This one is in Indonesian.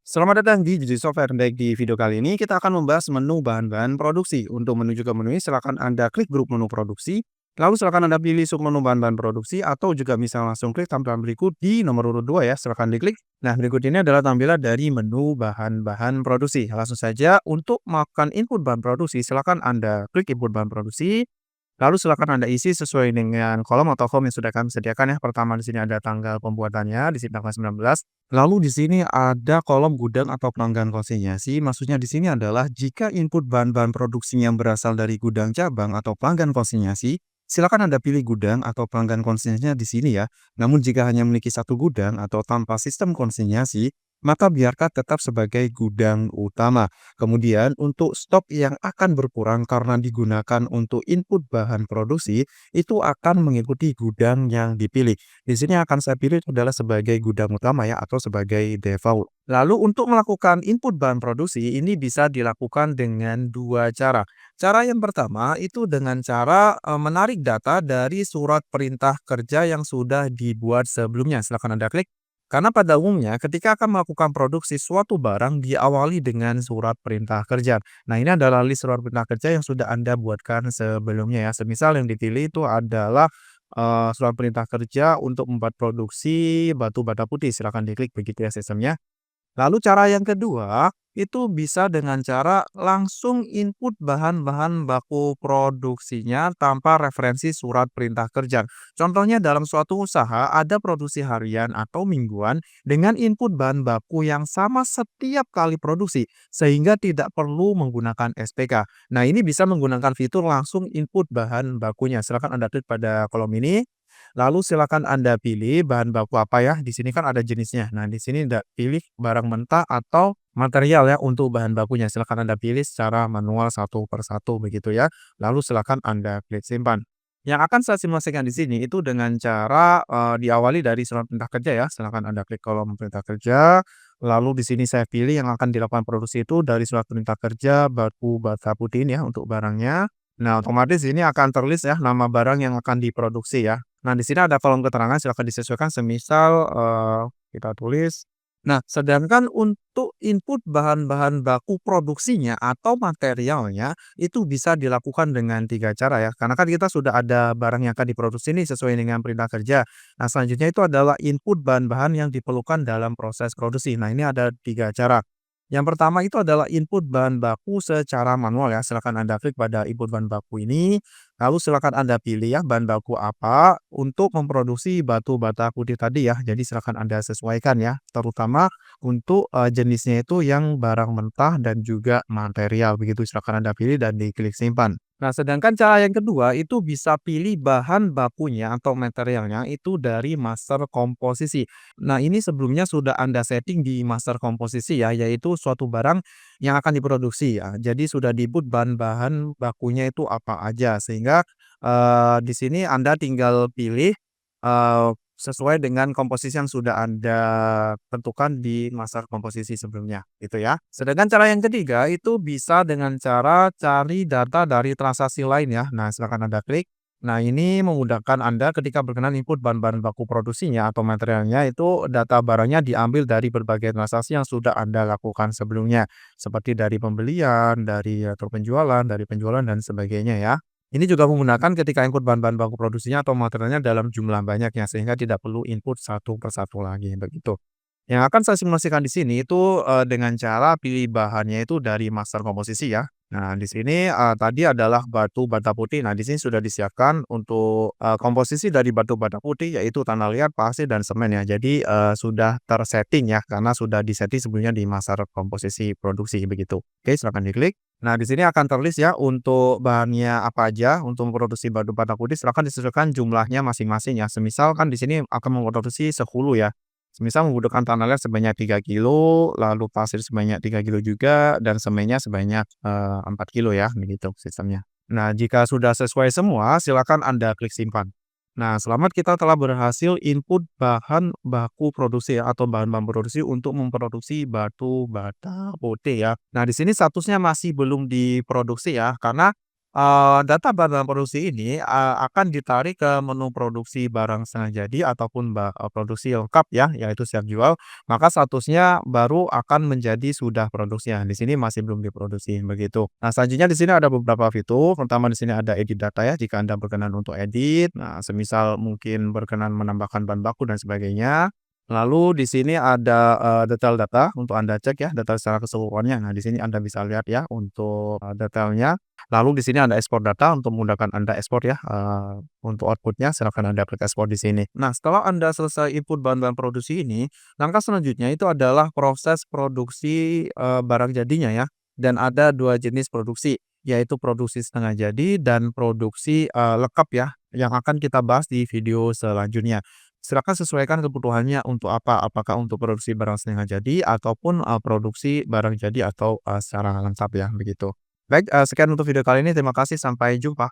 Selamat datang di Judi Software. Baik, di video kali ini kita akan membahas menu bahan-bahan produksi. Untuk menuju ke menu ini, silakan Anda klik grup menu produksi, lalu silakan Anda pilih submenu bahan-bahan produksi, atau juga bisa langsung klik tampilan berikut di nomor urut 2 ya, silakan diklik. Nah, berikut ini adalah tampilan dari menu bahan-bahan produksi. Langsung saja, untuk melakukan input bahan produksi, silakan Anda klik input bahan produksi. Lalu silakan Anda isi sesuai dengan kolom atau form yang sudah kami sediakan ya. Pertama di sini ada tanggal pembuatannya, di sini tanggal 19. Lalu di sini ada kolom gudang atau pelanggan konsinyasi. Maksudnya di sini adalah jika input bahan-bahan produksinya berasal dari gudang cabang atau pelanggan konsinyasi, silakan Anda pilih gudang atau pelanggan konsinyasinya di sini ya. Namun jika hanya memiliki satu gudang atau tanpa sistem konsinyasi, maka biarkan tetap sebagai gudang utama. Kemudian untuk stok yang akan berkurang karena digunakan untuk input bahan produksi, itu akan mengikuti gudang yang dipilih. Di sini akan saya pilih adalah sebagai gudang utama ya, atau sebagai default. Lalu untuk melakukan input bahan produksi ini bisa dilakukan dengan dua cara. Cara yang pertama itu dengan cara menarik data dari surat perintah kerja yang sudah dibuat sebelumnya. Silakan Anda klik. Karena pada umumnya ketika akan melakukan produksi suatu barang diawali dengan surat perintah kerja. Nah, ini adalah list surat perintah kerja yang sudah Anda buatkan sebelumnya ya. Semisal yang dipilih itu adalah surat perintah kerja untuk membuat produksi batu bata putih, silakan diklik begitu ya sistemnya. Lalu cara yang kedua, itu bisa dengan cara langsung input bahan-bahan baku produksinya tanpa referensi surat perintah kerja. Contohnya dalam suatu usaha ada produksi harian atau mingguan dengan input bahan baku yang sama setiap kali produksi sehingga tidak perlu menggunakan SPK. Nah, ini bisa menggunakan fitur langsung input bahan bakunya. Silakan Anda klik pada kolom ini. Lalu silakan Anda pilih bahan baku apa ya, di sini kan ada jenisnya. Nah, di sini pilih barang mentah atau material ya untuk bahan bakunya. Silakan Anda pilih secara manual satu per satu begitu ya. Lalu silakan Anda klik simpan. Yang akan saya simulasikan di sini itu dengan cara diawali dari surat perintah kerja ya. Silakan Anda klik kolom perintah kerja. Lalu di sini saya pilih yang akan dilakukan produksi itu dari surat perintah kerja batu bata putih ini ya untuk barangnya. Nah, otomatis ini akan terlist ya nama barang yang akan diproduksi ya. Nah, di sini ada kolom keterangan silakan disesuaikan semisal, kita tulis. Nah, sedangkan untuk input bahan-bahan baku produksinya atau materialnya, itu bisa dilakukan dengan 3 cara ya, karena kan kita sudah ada barang yang akan diproduksi nih sesuai dengan perintah kerja. Nah, selanjutnya itu adalah input bahan-bahan yang diperlukan dalam proses produksi. Nah, ini ada 3 cara. Yang pertama itu adalah input bahan baku secara manual ya, silakan Anda klik pada input bahan baku ini. Lalu silakan Anda pilih ya bahan baku apa untuk memproduksi batu bata putih tadi ya. Jadi silakan Anda sesuaikan ya, terutama untuk jenisnya itu yang barang mentah dan juga material begitu. Silakan Anda pilih dan diklik simpan. Nah, sedangkan cara yang kedua itu bisa pilih bahan bakunya atau materialnya itu dari master komposisi. Nah, ini sebelumnya sudah Anda setting di master komposisi ya, yaitu suatu barang yang akan diproduksi ya. Jadi sudah di-input bahan-bahan bakunya itu apa aja, sehingga di sini Anda tinggal pilih sesuai dengan komposisi yang sudah Anda tentukan di master komposisi sebelumnya, gitu ya. Sedangkan cara yang ketiga itu bisa dengan cara cari data dari transaksi lain ya. Nah, silakan Anda klik. Nah, ini memudahkan Anda ketika berkenan input bahan-bahan baku produksinya atau materialnya itu data barangnya diambil dari berbagai transaksi yang sudah Anda lakukan sebelumnya, seperti dari pembelian, dari atau penjualan, dari penjualan dan sebagainya ya. Ini juga menggunakan ketika input bahan-bahan baku produksinya atau materialnya dalam jumlah banyak ya, sehingga tidak perlu input satu per satu lagi, begitu. Yang akan saya simulasikan di sini itu, dengan cara pilih bahannya itu dari master komposisi ya. Nah, di sini, tadi adalah batu bata putih. Nah, di sini sudah disiapkan untuk, komposisi dari batu bata putih yaitu tanah liat, pasir, dan semen ya. Jadi, sudah tersetting ya karena sudah disetting sebelumnya di master komposisi produksi begitu. Oke, silakan diklik. Nah, di sini akan terlist ya untuk bahannya apa aja untuk memproduksi batu bata putih silakan disesuaikan jumlahnya masing-masing ya. Semisal kan di sini akan memproduksi 10 ya. Semisal membutuhkan tanah liat sebanyak 3 kilo, lalu pasir sebanyak 3 kilo juga, dan semennya sebanyak, 4 kilo ya, begitu sistemnya. Nah, jika sudah sesuai semua, silakan Anda klik simpan. Nah, selamat kita telah berhasil input bahan baku produksi ya, atau bahan-bahan produksi untuk memproduksi batu bata putih ya. Nah, di sini statusnya masih belum diproduksi ya, karena Data barang produksi ini, akan ditarik ke menu produksi barang setengah jadi ataupun produksi lengkap ya, yaitu siap jual, maka statusnya baru akan menjadi sudah produksi. Nah, di sini masih belum diproduksi, begitu. Nah, selanjutnya di sini ada beberapa fitur, pertama di sini ada edit data ya, jika Anda berkenan untuk edit, nah semisal mungkin berkenan menambahkan bahan baku dan sebagainya. Lalu di sini ada, detail data untuk Anda cek ya, data secara keseluruhannya. Nah, di sini Anda bisa lihat ya untuk, detailnya. Lalu di sini ada ekspor data untuk memudahkan Anda ekspor ya, untuk output-nya silakan Anda klik ekspor di sini. Nah, setelah Anda selesai input bahan-bahan produksi ini, langkah selanjutnya itu adalah proses produksi, barang jadinya ya. Dan ada 2 jenis produksi, yaitu produksi setengah jadi dan produksi, lengkap ya, yang akan kita bahas di video selanjutnya. Silakan sesuaikan kebutuhannya untuk apa, apakah untuk produksi barang setengah jadi ataupun, produksi barang jadi atau, secara lengkap ya, begitu. Baik, sekian untuk video kali ini, terima kasih, sampai jumpa.